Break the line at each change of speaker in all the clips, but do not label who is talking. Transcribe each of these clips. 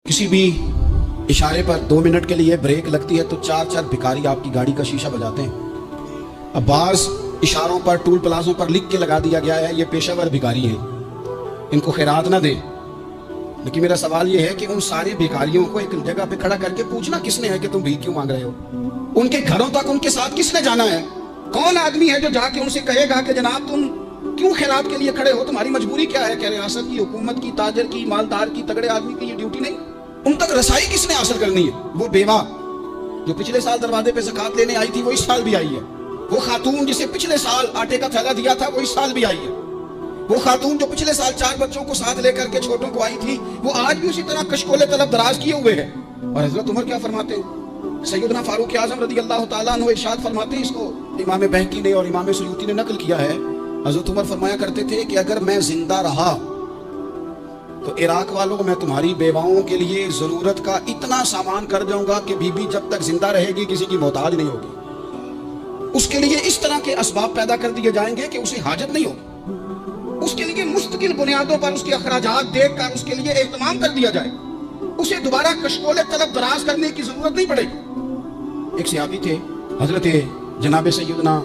किसी भी इशारे पर 2 मिनट के लिए ब्रेक लगती है तो 4 भिखारी आपकी गाड़ी का शीशा बजाते हैं। अब बाज इशारों पर टूल प्लाजों पर लिख के लगा दिया गया है ये पेशेवर भिखारी हैं, इनको खैरात ना दें। लेकिन मेरा सवाल ये है कि उन सारे भिखारियों को एक जगह पे खड़ा करके पूछना किसने है कि तुम भीख क्यों मांग रहे हो? उनके घरों तक उनके साथ किसने जाना है? कौन आदमी है जो जाके उनसे कहेगा कि जनाब तुम क्यों खैरात के लिए खड़े हो, तुम्हारी मजबूरी क्या है? क्या रियासत की, हुकूमत की, ताजर की, मालदार की, तगड़े आदमी की ये ड्यूटी नहीं? उन तक रसाई किसने हासिल करनी है? वो बेवा जो पिछले साल दरवाजे पे ज़कात लेने आई थी वो इस साल भी आई है। वो खातून जिसे पिछले साल आटे का थैला दिया था वो इस साल भी आई है। वो खातून जो पिछले साल 4 बच्चों को साथ लेकर के छोटों को आई थी वो आज भी उसी तरह कशकोले तलब दराज किए हुए है। और हजरत उमर क्या फरमाते हैं? सैयदना फारूक आजम रदी अल्लाह तआला अन्हु इरशाद फरमाते हैं, इसको इमाम बहकी ने और इमाम सुयूती ने नकल किया है। हजरत उमर फरमाया करते थे कि अगर मैं जिंदा रहा तो इराक वालों को मैं तुम्हारी बेवाओं के लिए जरूरत का इतना सामान कर जाऊंगा कि बीबी जब तक जिंदा रहेगी किसी की मोहताज नहीं होगी। उसके लिए इस तरह के असबाब पैदा कर दिए जाएंगे कि उसे हाजत नहीं होगी। उसके लिए मुस्तकिल बुनियादों पर उसके अखराजात देखकर उसके लिए एहतमाम कर दिया जाए। उसे दोबारा कशकोले तलब दराज करने की जरूरत नहीं पड़ेगी। एक सहाबी थे हजरत जनाब सैयदना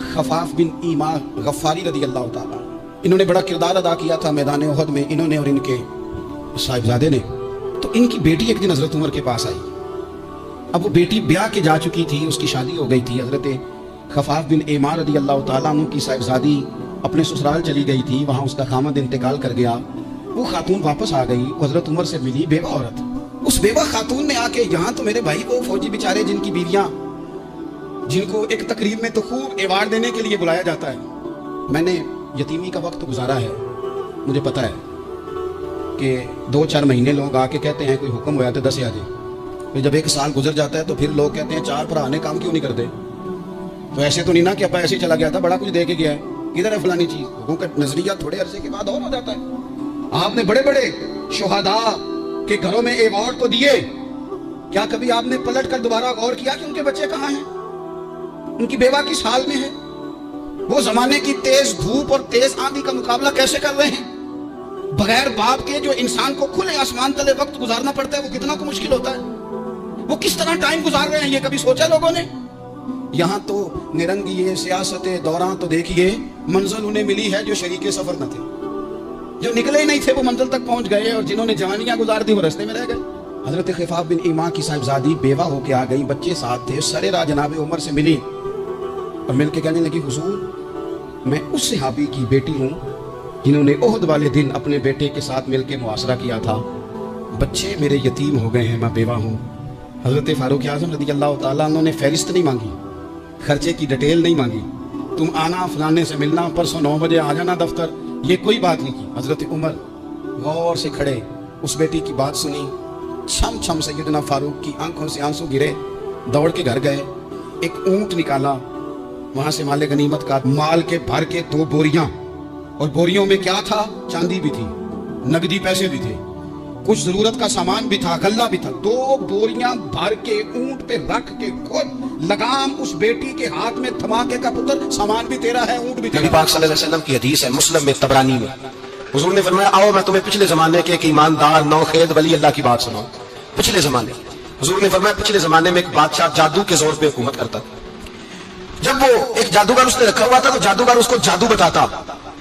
खफाफ बिन ईमा गफ्फारी रदी अल्लाह ताला, इन्होंने बड़ा किरदार अदा किया था मैदान उहद में, इन्होंने और इनके साहिबजादे ने। तो इनकी बेटी एक दिन हजरत उमर के पास आई। अब वो बेटी ब्याह के जा चुकी थी, उसकी शादी हो गई थी। हजरत खफाफ बिन ईमा रदी अल्लाह ताला की साहिबजादी अपने ससुराल चली गई थी, वहां उसका खामद इंतकाल कर गया। वो खातून वापस आ गई, हजरत उमर से मिली, बेवा औरत। उस बेवा खातून ने आके यहाँ तो मेरे भाई को फौजी बेचारे जिनकी बीवियां, जिनको एक तकरीब में तो खूब एवार्ड देने के लिए बुलाया जाता है, मैंने यतीमी का वक्त गुजारा है, मुझे पता है कि 2-4 महीने लोग आके कहते हैं कोई हुक्म होया तो 10 आ जाए। फिर जब 1 साल गुजर जाता है तो फिर लोग कहते हैं 4 भरा ने काम क्यों नहीं करते? तो ऐसे तो नहीं ना कि अपा ऐसे ही चला गया था, बड़ा कुछ दे के गया है, किधर है फलानी चीज? लोगों का नजरिया थोड़े अरसे के बाद और हो जाता है। आपने बड़े बड़े शुहदा के घरों में अवार्ड तो दिए, क्या कभी आपने पलट कर दोबारा गौर किया कि उनके बच्चे कहाँ हैं, उनकी बेवा किस हाल में है? वो जमाने की तेज धूप और तेज आंधी का मुकाबला कैसे कर रहे हैं? बगैर बाप के जो इंसान को खुले आसमान तले वक्त गुजारना पड़ता है वो कितना को मुश्किल होता है। वो किस तरह टाइम गुजार रहे हैं ये कभी सोचा लोगों ने? यहाँ तो निरंगी सियासत दौरान तो देखिए मंजिल उन्हें मिली है जो शरीके सफर न थे, जो निकले ही नहीं थे वो मंजिल तक पहुंच गए, और जिन्होंने जवानियां गुजार दी वो रास्ते में रह गए। हजरत खफाफ बिन ईमा की साहिबजादी बेवा होके आ गई, बच्चे साथ थे, सरे राह जनाब उमर से मिली और मिलके कहने लगी, हुजूर मैं उस सहाबी की बेटी हूँ जिन्होंने ओहद वाले दिन अपने बेटे के साथ मिलके मुआसरा किया था, बच्चे मेरे यतीम हो गए हैं, मैं बेवा हूँ। हजरत फारूक आजम रज़ी अल्लाह ताला अन्हु ने फहरिस्त नहीं मांगी, खर्चे की डिटेल नहीं मांगी, तुम आना फलाने से मिलना, परसों 9 बजे आ जाना दफ्तर, ये कोई बात नहीं की। हजरत उमर गौर से खड़े उस बेटी की बात सुनी, छम छम सैयदना फारूक की आंखों से आंसू गिरे, दौड़ के घर गए, एक ऊंट निकाला, वहां से माले गनीमत का माल के भर के 2 बोरियां, और बोरियों में क्या था? चांदी भी थी, नगदी पैसे भी थे, कुछ जरूरत का सामान भी था, गल्ला भी था। 2 बोरियां भर के ऊंट पे रख के खुद लगाम उस बेटी के हाथ में थमा के का पुत्र सामान भी तेरा है, ऊंट भी तेरा। नबी पाक सल्लल्लाहु अलैहि वसल्लम की हदीस है मुस्लिम में, तबरानी में, हुजूर ने फरमाया आओ मैं तुम्हें पिछले जमाने के एक ईमानदार नौखेद वली अल्लाह की बात सुनाऊं। पिछले जमाने, हुजूर ने फरमाया पिछले जमाने में एक बादशाह जादू के जोर पे हुकूमत करता था। जब वो एक जादूगर उसने रखा हुआ था तो जादूगर उसको जादू बताता,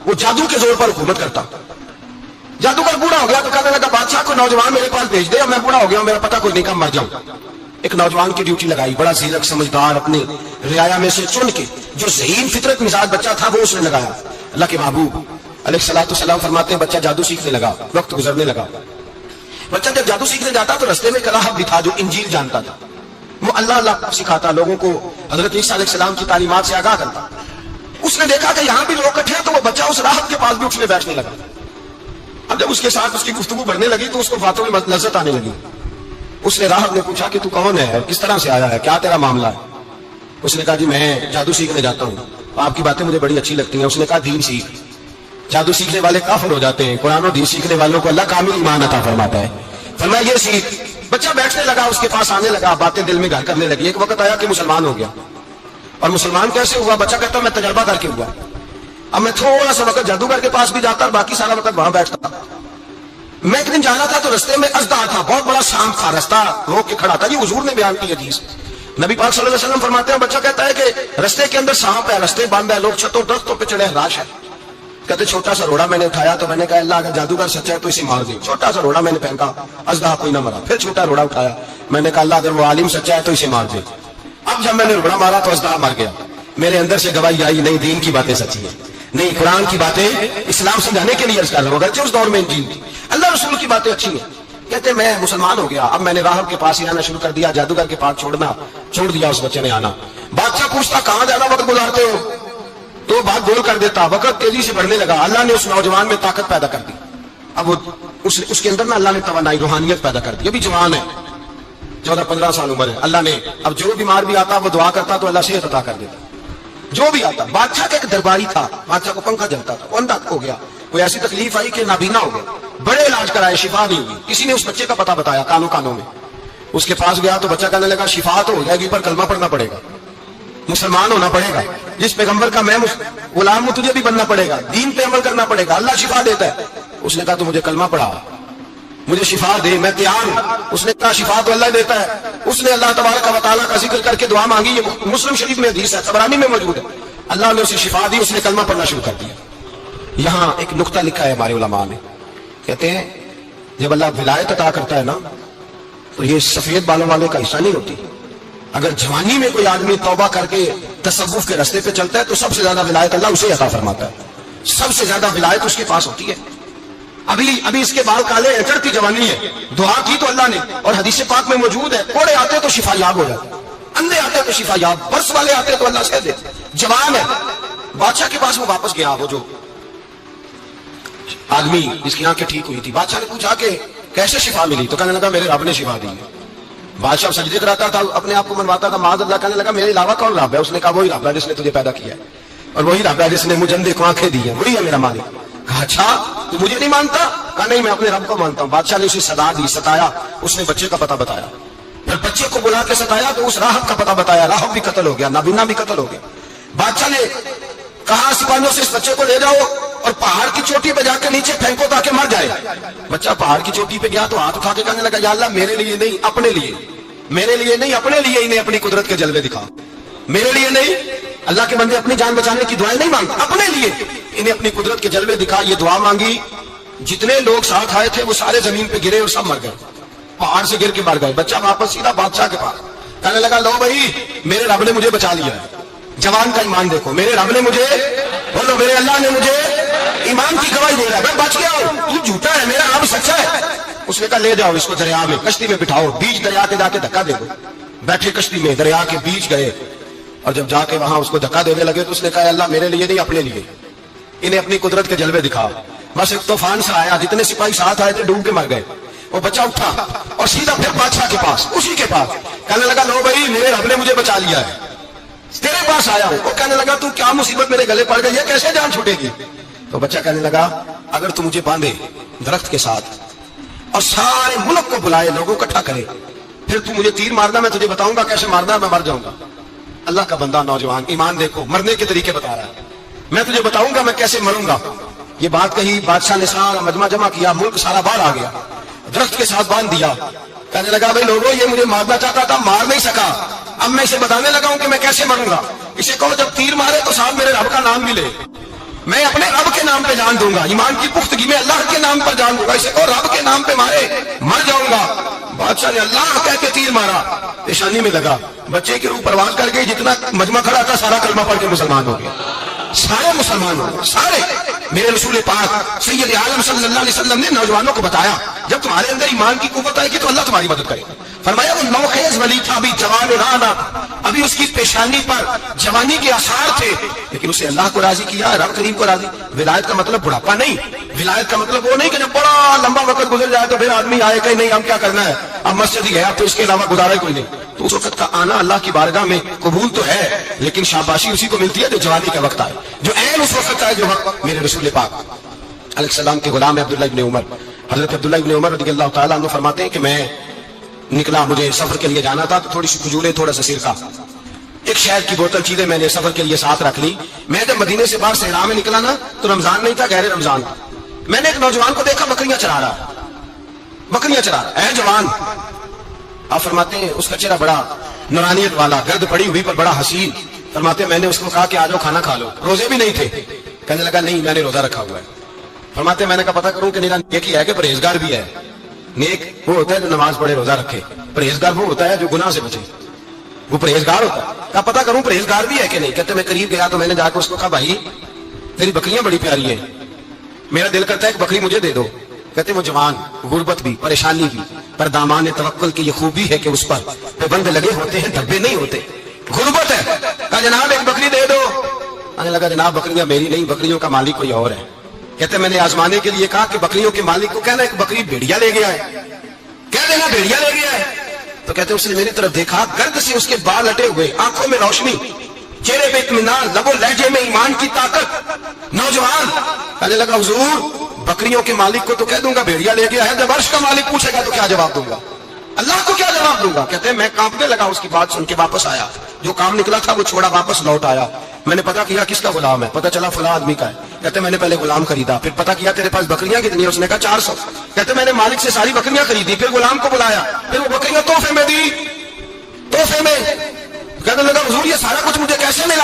वो जादू के जोर पर हुकूमत करता। जादूगर बूढ़ा हो गया तो कहने लगा बादशाह को नौजवान मेरे पास भेज दे, मैं बूढ़ा हो गया, मेरा पता कोई नहीं, कम मर जाऊं। एक नौजवान की ड्यूटी लगाई, बड़ा जीरक समझदार, अपने रियाया में से चुन के जो ज़हीन फितरत मिजाज बच्चा था वो उसने लगाया। अल्लाह के महबूब अलैहिस्सलाम फरमाते हैं बच्चा जादू सीखने लगा, वक्त गुजरने लगा। बच्चा जब जादू सीखने जाता तो रस्ते में एक राहब भी था जो इंजील जानता था, वो अल्लाह अल्लाह सिखाता, लोगों को हजरत ईसा अलैहिस्सलाम की तालीमात से आगाह करता। उसने देखा कि यहाँ भी लोग इकट्ठे हैं तो वो बच्चा उस राहब के पास भी उठने बैठने लगा। अब जब उसके साथ उसकी गुफ्तगू बढ़ने लगी तो उसको बातों में लज्जत आने लगी। उसने राहब ने पूछा कि तू कौन है, किस तरह से आया है, क्या तेरा मामला है? उसने कहा जी मैं जादू सीखने जाता हूँ, आपकी बातें मुझे बड़ी अच्छी लगती हैं। उसने कहा दीन सीख, जादू सीखने वाले काफिर हो जाते हैं, कुरान और दीन सीखने वालों को अल्लाह कामिल ईमान अता फरमाता है। फरमाया ये सीख। बच्चा बैठने लगा, उसके पास आने लगा, बातें दिल में घर करने लगी। एक वक्त आया कि मुसलमान हो गया, और मुसलमान कैसे हुआ? बच्चा कहता मैं तजर्बा करके हुआ। अब मैं थोड़ा सा वक्त जादूगर के पास भी जाता और बाकी सारा वक्त वहां बैठता।
میں ایک دن جا رہا تھا تو رستے میں ازدہا تھا، بہت بڑا سانپ تھا، رستہ روک کے کھڑا تھا. یہ حضور نے بیان کی حدیث. نبی پاک صلی اللہ علیہ وسلم فرماتے ہیں بچہ کہتا ہے کہ رستے کے اندر سانپ ہے، رستے بند ہے، لوگ چھتوں درختوں پہ چڑھے ہراش ہے. کہتے چھوٹا سا روڑا میں نے اٹھایا تو میں نے کہا اللہ اگر جادوگر سچا ہے تو اسے مار دے. چھوٹا سا روڑا میں نے پھینکا، ازدہا کوئی نہ مرا. پھر چھوٹا روڑا اٹھایا، میں نے کہا اللہ اگر وہ عالم سچا ہے تو اسے مار دے. اب جب میں نے روڑا مارا تو ازدہا مر گیا. میرے اندر سے گواہی آئی نہیں دین کی باتیں سچی ہیں، نہیں قرآن کی باتیں اسلام سمجھانے کے لیے عرض کر رہا ہوں. اگرچہ اس دور میں انجیل تھی، اللہ رسول کی باتیں اچھی ہیں. کہتے میں مسلمان ہو گیا. اب میں نے راہب کے پاس ہی آنا شروع کر دیا، جادوگر کے پاس چھوڑ دیا اس بچے نے آنا. بادشاہ پوچھتا کہاں جانا وقت گزارتے ہو، تو بات گول کر دیتا. وقت تیزی سے بڑھنے لگا. اللہ نے اس نوجوان میں طاقت پیدا کر دی. اب وہ اس کے اندر نا اللہ نے توانائی روحانیت پیدا کر دی. ابھی جوان ہے، 14-15 سال عمر ہے. اللہ نے اب جو بیمار بھی آتا وہ دعا کرتا تو اللہ صحت عطا کر دیتا. جو بھی آتا. بادشاہ کا ایک درباری تھا، بادشاہ کو پنکھا جلتا تھا، وہ اندھا ہو گیا. کوئی ایسی تکلیف آئی کہ نابینا ہو گیا. بڑے علاج کرائے، شفا نہیں ہوئی. کسی نے اس بچے کا پتہ بتایا کانوں میں. اس کے پاس گیا تو بچہ کہنے لگا شفا تو ہو جائے گی پر کلمہ پڑھنا پڑے گا، مسلمان ہونا پڑے گا. جس پیغمبر کا میں غلام ہوں تجھے بھی بننا پڑے گا، دین پہ عمل کرنا پڑے گا. اللہ شفا دیتا ہے. اس نے کہا تو مجھے کلمہ پڑھا، مجھے شفا دے، میں تیار ہوں. اس نے کہا شفا تو اللہ دیتا ہے. اس نے اللہ تبارک و تعالیٰ کا ذکر کر کے دعا مانگی. یہ مسلم شریف میں حدیث ہے، طبرانی میں موجود ہے. اللہ نے اسے شفا دی، اس نے کلمہ پڑھنا شروع کر دیا. یہاں ایک نقطہ لکھا ہے ہمارے علماء نے، کہتے ہیں جب اللہ ولایت عطا کرتا ہے نا تو یہ سفید بالوں والے کا حصہ نہیں ہوتی. اگر جوانی میں کوئی آدمی توبہ کر کے تصوف کے راستے پہ چلتا ہے تو سب سے زیادہ ولایت اللہ اسے عطا فرماتا ہے. سب سے زیادہ ولایت اس کے پاس ہوتی ہے. ابھی اس کے بال کالے ہیں، چڑھتی جوانی ہے، دعا کی تو اللہ نے، اور حدیث پاک میں موجود ہے کوڑے آتے تو شفا یاب ہو جاتے، اندھے آتے تو شفا یاب، برس والے آتے تو اللہ سے دے. جوان ہے. بادشاہ کے پاس وہ واپس گیا، وہ جو آدمی جس کی آنکھیں ٹھیک ہوئی تھی. بادشاہ نے پوچھا کہ کیسے شفا ملی، تو کہنے لگا میرے رب نے شفا دی. بادشاہ سجدے کراتا تھا، اپنے آپ کو منواتا تھا معاذ اللہ. کہنے لگا میرے علاوہ کون رب ہے؟ اس نے کہا وہی رب ہے جس نے تجھے پیدا کیا ہے، اور وہی رب ہے جس نے مجھے اندھے کو آنکھیں دی ہیں، وہی ہے میرا مالک. کہا اچھا تو مجھے نہیں مانتا؟ کہا نہیں میں اپنے رب کو مانتا ہوں. بادشاہ نے اسے صدا دی، ستایا. اس نے بچے کا پتہ بتایا، پھر بچے کو بلا کے ستایا تو اس راہب کا پتہ بتایا. راہب بھی قتل ہو گیا، نابینا بھی قتل ہو گیا. بادشاہ نے کہا سپاہیوں سے اس بچے کو لے جاؤ اور پہاڑ کی چوٹی پہ جا کے نیچے پھینکو تاکہ مر جائے. بچہ پہاڑ کی چوٹی پہ گیا تو ہاتھ اٹھا کے کہنے لگا یا اللہ میرے لیے نہیں اپنے لیے، میرے لیے نہیں اپنے لیے انہیں اپنی قدرت کے جلوے دکھا. میرے لیے نہیں، اللہ کے بندے اپنی جان بچانے کی دعائیں نہیں مانگتے، اپنے لیے انہیں اپنی قدرت کے جلوے دکھا. یہ دعا مانگی. جتنے لوگ ساتھ آئے تھے وہ سارے زمین پہ گرے اور سب مر گئے، پہاڑ سے گر کے مر گئے. بچہ واپس سیدھا بادشاہ کے پاس کہنے لگا لو بھائی میرے رب نے مجھے بچا لیا ہے. جوان کا ایمان دیکھو، میرے رب نے مجھے، بولو میرے اللہ نے مجھے ایمان کی گواہی دے رہا ہے، میں بچ گیا ہوں، تو جھوٹا ہے، میرا رب سچا ہے. اس نے کہا لے جاؤ اس کو دریا میں، کشتی میں بٹھاؤ، بیچ دریا کے جا کے دھکا دے دو. بیٹھے کشتی میں، دریا کے بیچ گئے، اور جب جا کے وہاں اس کو دھکا دینے لگے تو اس نے کہا اللہ میرے لیے نہیں اپنے لیے انہیں اپنی قدرت کے جلوے دکھا. بس ایک طوفان سے آیا، جتنے سپاہی ساتھ آئے تھے ڈوب کے مر گئے. وہ بچہ اٹھا اور سیدھا پھر بادشاہ کے پاس، اسی کے پاس کہنے لگا لو بھائی میرے رب نے مجھے بچا لیا ہے، تیرے پاس آیا ہوں. وہ کہنے لگا تو کیا مصیبت میرے گلے پڑ گئی ہے، کیسے جان چھوٹے گی؟ تو بچہ کہنے لگا اگر تو مجھے باندھے درخت کے ساتھ اور سارے ملک کو بلائے، لوگوں کو اکٹھا کرے، پھر تو مجھے تیر مارنا، میں تجھے بتاؤں گا کیسے مارنا ہے، میں مر جاؤں گا. اللہ کا بندہ نوجوان ایمان دیکھو، مرنے کے طریقے بتا رہا ہے. میں تجھے بتاؤں گا میں کیسے مروں گا. یہ بات کہی، بادشاہ نے سارا مجمع جمع کیا، ملک سارا باہر آ گیا، درخت کے ساتھ باندھ دیا. کہنے لگا بھائی لوگوں یہ مجھے مارنا چاہتا تھا، مار نہیں سکا، اب میں اسے بتانے لگا ہوں کہ میں کیسے مروں گا. اسے کہو جب تیر مارے تو ساتھ میرے رب کا نام بھی لے، میں اپنے رب کے نام پہ جان دوں گا، ایمان کی پختگی میں اللہ کے نام پر جان دوں گا. اسے کہو رب کے نام پہ مارے، مر جاؤں گا. بادشاہ نے اللہ کہہ کے تیر مارا، پیشانی میں لگا، بچے کی روح پرواز کر گئی. جتنا مجمع کھڑا تھا سارا کلمہ پڑھ کے مسلمان ہو گیا، سارے مسلمان ہو گئے، سارے. میرے رسول پاک سید عالم صلی اللہ علیہ وسلم نے نوجوانوں کو بتایا جب تمہارے اندر ایمان کی قوت آئے گی تو اللہ تمہاری مدد کرے گا. فرمایا وہ نوخیز ولی تھا، ابھی جوان رانا، ابھی اس کی پیشانی پر جوانی کے آثار تھے، لیکن اسے اللہ کو راضی کیا، رب کریم کو راضی. ولایت کا مطلب بڑھاپا نہیں، ولایت کا مطلب وہ نہیں کہ جب بڑا لمبا وقت گزر جائے تو پھر آدمی آئے کہ نہیں ہم کیا کرنا ہے، اب مسجد ہی ہے اب تو اس کے علاوہ گزارا کوئی نہیں. تو اس وقت کا آنا اللہ کی بارگاہ میں قبول تو ہے، لیکن شاباشی اسی کو ملتی ہے جو جوانی کا وقت آئے، جو عین اس وقت آئے جو وقت. میرے رسول پاک علیہ السلام کے غلام عبداللہ ابن عمر، حضرت عبداللہ ابن عمر رضی اللہ تعالیٰ عنہ فرماتے ہیں کہ میں نکلا، مجھے سفر کے لیے جانا تھا، تو تھوڑی سی کھجوریں، تھوڑا سا سرکہ، ایک شہد کی بوتل چیزیں میں نے سفر کے لیے ساتھ رکھ لی. میں جب مدینے سے باہر صحرا میں نکلا نا تو رمضان نہیں تھا، غیر رمضان تھا. میں نے ایک نوجوان کو دیکھا بکریاں چرا رہا، बकरियां चरा रहा है जवान। आप फरमाते हैं उसका चेहरा बड़ा नूरानियत वाला, गर्द पड़ी हुई पर बड़ा हसीन। फरमाते मैंने उसको कहा कि आ जाओ खाना खा लो, रोजे भी नहीं थे। कहने लगा नहीं मैंने रोजा रखा हुआ है। फरमाते मैंने कहा पता करूं कि मेरा नेक ही है कि परहेजगार भी है। नेक वो होता है जो नमाज पढ़े रोजा रखे, परहेजगार वो होता है जो गुनाह से बचे, वो परहेजगार होता है। कहा पता करूं परहेजगार भी है कि नहीं। कहते मैं करीब गया तो मैंने जाकर उसको कहा भाई तेरी बकरियां बड़ी प्यारी है, मेरा दिल करता है एक बकरी मुझे दे दो। कहते वो जवान, गुर्बत भी, परेशानी भी, पर दामान तवक्कुल की ये खूबी है कि उस पर पाबंद लगे होते हैं, धब्बे नहीं होते। गुर्बत है। कहा जनाब एक बकरी दे दो। आने लगा जनाब बकरियां मेरी नहीं, बकरियों का मालिक कोई और है। कहते मैंने आजमाने के लिए कहा कि बकरियों के मालिक को कहना एक बकरी भेड़िया ले गया है, कह देना भेड़िया ले गया है। तो कहते उसने मेरी तरफ देखा, गर्द से उसके बाल लटे हुए, आंखों में रोशनी, चेहरे पे इत्मीनान, लबो लहजे में ईमान की ताकत, नौजवान। कहने लगा हुजूर बकरियों के मालिक को तो कह दूंगा भेड़िया ले गया है, जब अर्श का मालिक पूछेगा तो क्या जवाब दूंगा, अल्लाह को क्या जवाब दूंगा। कहते हैं मैं कांपने लगा, उसकी बात सुन के वापस आया, जो काम निकला था वो छोड़ा, वापस लौट आया। मैंने पता किया किसका गुलाम है, पता चला फला आदमी का है। कहते मैंने पहले गुलाम खरीदा, फिर पता किया तेरे पास बकरियां कितनी है, उसने कहा 400। कहते मैंने मालिक से सारी बकरियां खरीदी, फिर गुलाम को बुलाया, फिर वो बकरियां तोहफे में दी, तोहफे में। कहने लगा हुजूर ये सारा कुछ मुझे कैसे मिला।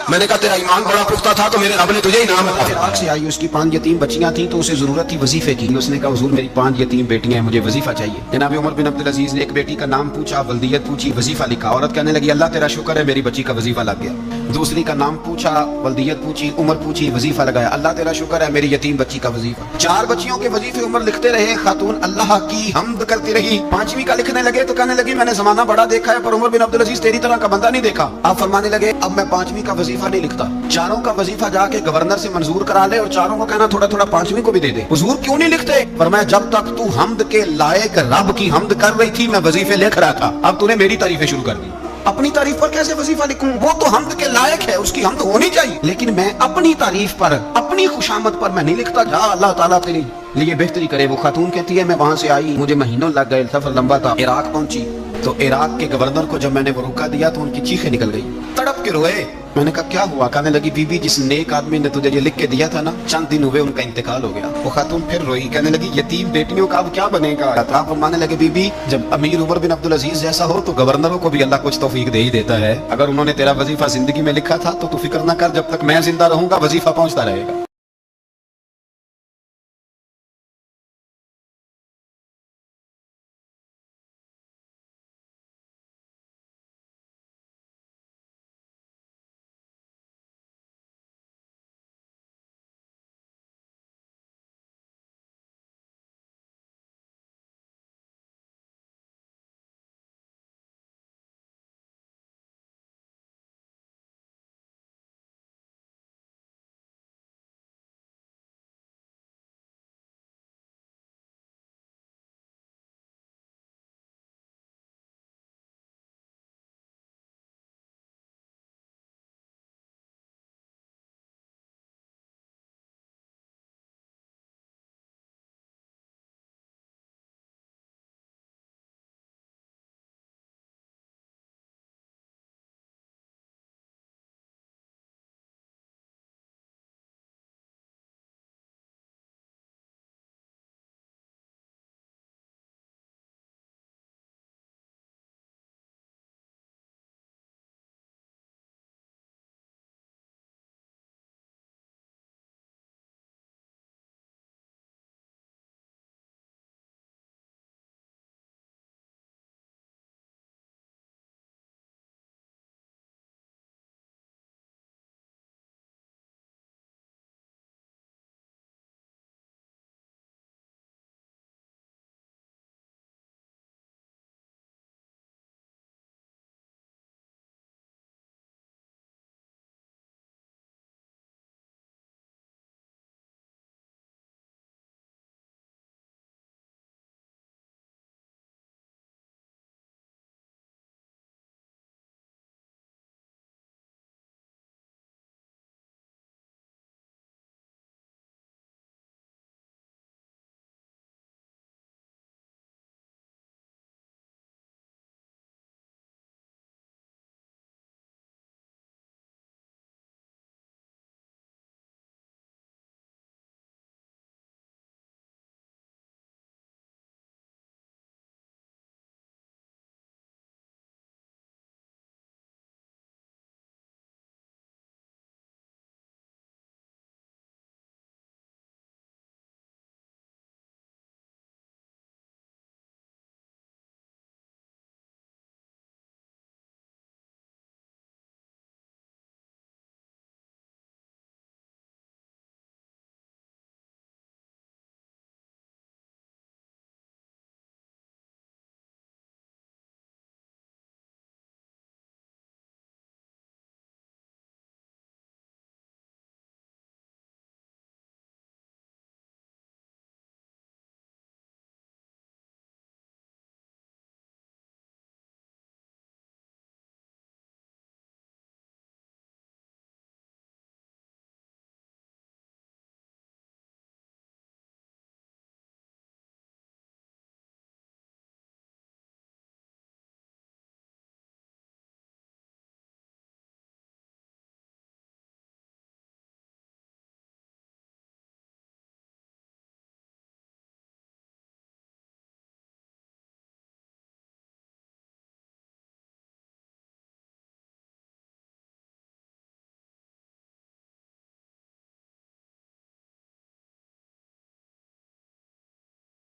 मैंने कहा तेरा ईमान बड़ा पुख्ता था तो मेरे रब ने तुझे इनाम दिया।
इराक से आई, उसकी 5 यतीम बच्चियां थी तो उसे जरूरत थी वजीफे की। उसने कहा हुजूर मेरी 5 यतीम बेटियां हैं, मुझे वजीफा चाहिए। जनाब उमर बिन अब्दुल अजीज ने एक बेटी का नाम पूछा, वल्दियत पूछी, वजीफा लिखा। औरत कहने लगी अल्लाह तेरा शुक्र है मेरी बच्ची का वजीफा लग गया। दूसरी का नाम पूछा, वल्दियत पूछी, उम्र पूछी, वजीफा लगाया। अल्लाह तेरा शुक्र है मेरी यतीम बच्ची का वजीफा। 4 बच्चियों के वजीफे उमर लिखते रहे, खातून अल्लाह की हम्द करती रही। 5वीं का लिखने लगे तो कहने लगी मैंने जमाना बड़ा देखा है पर उमर बिन अब्दुल अजीज तेरी तरह का बंदा नहीं देखा। आप फरमाने लगे अब मैं 5वीं का वजीफा नहीं लिखता, 4 का वजीफा जाके गवर्नर से मंजूर करा ले और 4 को कहना थोड़ा थोड़ा 5वीं को भी दे दे। हुजूर क्यों नहीं लिखते। फरमाया जब तक तू हम्द के लायक रब की हम्द कर रही थी मैं वजीफे लिख रहा था, अब तूने मेरी तारीफें शुरू कर दी। अपनी तारीफ पर कैसे वजीफा लिखूं, वो तो हम्द के लायक है, उसकी हम्द होनी चाहिए, लेकिन मैं अपनी तारीफ पर, अपनी खुशामद पर मैं नहीं लिखता। जा अल्लाह ताला तेरे लिए बेहतरी करे। वो खातून कहती है मैं वहां से आई, मुझे महीनों लग गए, सफर लंबा था, इराक पहुंची तो इराक के गवर्नर को जब मैंने वो रुका दिया तो उनकी चीखें निकल गई, तड़प के रोए। मैंने कहा क्या हुआ। कहने लगी बीबी जिस नेक आदमी ने तुझे ये लिख के दिया था ना, चंद दिन हुए उनका इंतकाल हो गया। वो खातून फिर रोई, कहने लगी यतीम बेटियों का अब क्या बनेगा। आप मानने लगे बीबी जब अमीर उमर बिन अब्दुल अजीज जैसा हो तो गवर्नरों को भी अल्लाह कुछ तौफीक दे ही देता है। अगर उन्होंने तेरा वजीफा जिंदगी में लिखा था तो तू फिक्र ना कर, जब तक मैं जिंदा रहूंगा वजीफा पहुंचता रहेगा।